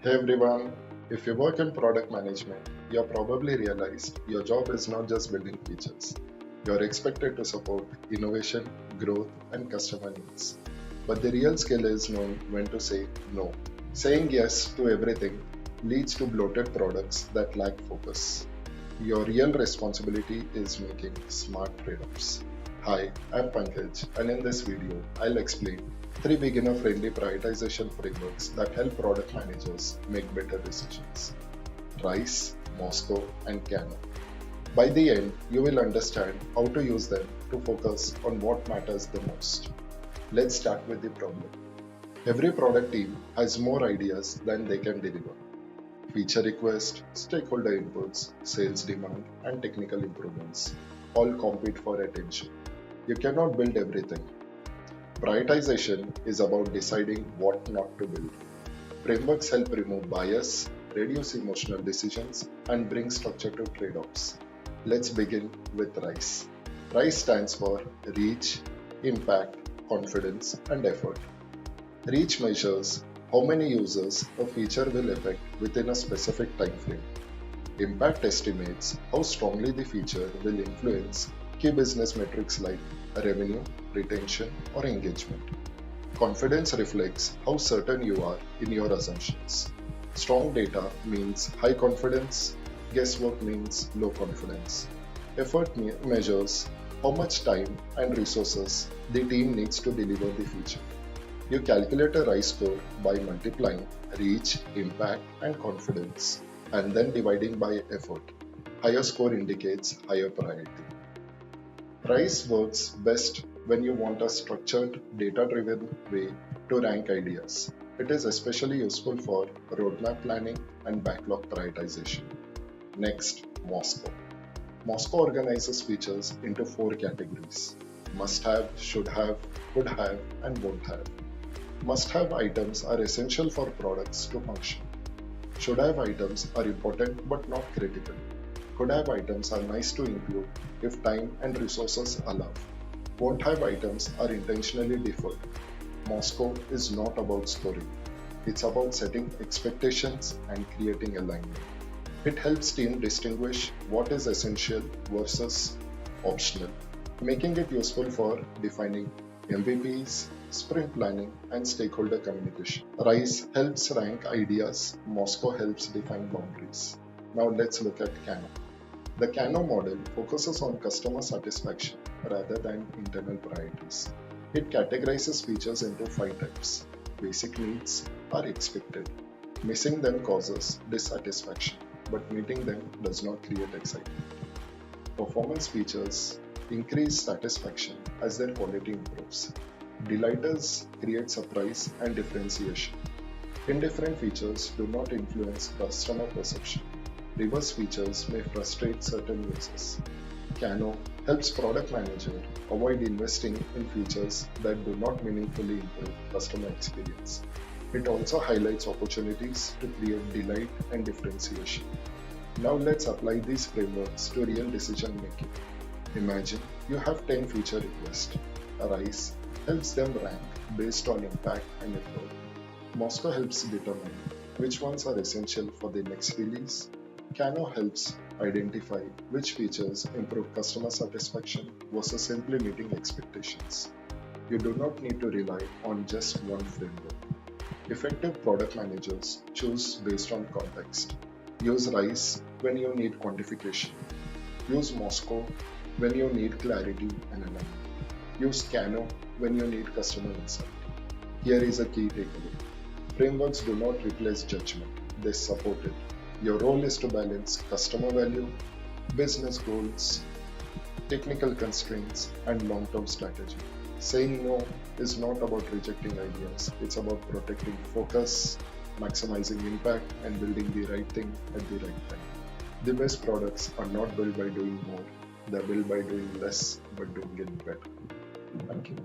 Hey everyone, if you work in product management, you've probably realized your job is not just building features. You're expected to support innovation, growth, and customer needs. But the real skill is knowing when to say no. Saying yes to everything leads to bloated products that lack focus. Your real responsibility is making smart trade-offs. Hi, I'm Pankaj, and in this video, I'll explain three beginner-friendly prioritization frameworks that help product managers make better decisions. RICE, Moscow, and Kano. By the end, you will understand how to use them to focus on what matters the most. Let's start with the problem. Every product team has more ideas than they can deliver. Feature requests, stakeholder inputs, sales demand, and technical improvements all compete for attention. You cannot build everything. Prioritization is about deciding what not to build. Frameworks help remove bias, reduce emotional decisions, and bring structure to trade offs. Let's begin with RICE. RICE stands for Reach, Impact, Confidence, and Effort. Reach measures how many users a feature will affect within a specific time frame. Impact estimates how strongly the feature will influence key business metrics like revenue, retention, or engagement. Confidence reflects how certain you are in your assumptions. Strong data means high confidence, guesswork means low confidence. Effort measures how much time and resources the team needs to deliver the feature. You calculate a RICE score by multiplying reach, impact, and confidence, and then dividing by effort. Higher score indicates higher priority. RICE works best when you want a structured, data-driven way to rank ideas. It is especially useful for roadmap planning and backlog prioritization. Next, Moscow. Moscow organizes features into four categories: must have, should have, could have, and won't have. Must have items are essential for products to function. Should have items are important but not critical. Could have items are nice to include if time and resources allow. Won't have items are intentionally deferred. Moscow is not about scoring. It's about setting expectations and creating alignment. It helps team distinguish what is essential versus optional, making it useful for defining MVPs, sprint planning, and stakeholder communication. RICE helps rank ideas, Moscow helps define boundaries. Now let's look at Kano. The Kano model focuses on customer satisfaction rather than internal priorities. It categorizes features into five types. Basic needs are expected. Missing them causes dissatisfaction, but meeting them does not create excitement. Performance features increase satisfaction as their quality improves. Delighters create surprise and differentiation. Indifferent features do not influence customer perception. Reverse features may frustrate certain users. Kano helps product manager avoid investing in features that do not meaningfully improve customer experience. It also highlights opportunities to create delight and differentiation. Now let's apply these frameworks to real decision making. Imagine you have 10 feature requests. RICE helps them rank based on impact and effort. Moscow helps determine which ones are essential for the next release. Kano helps identify which features improve customer satisfaction versus simply meeting expectations. You do not need to rely on just one framework. Effective product managers choose based on context. Use RICE when you need quantification. Use Moscow when you need clarity and alignment. Use Kano when you need customer insight. Here is a key takeaway. Frameworks do not replace judgment, they support it. Your role is to balance customer value, business goals, technical constraints, and long-term strategy. Saying no is not about rejecting ideas, it's about protecting focus, maximizing impact, and building the right thing at the right time. The best products are not built by doing more, they're built by doing less but doing it better. Thank you.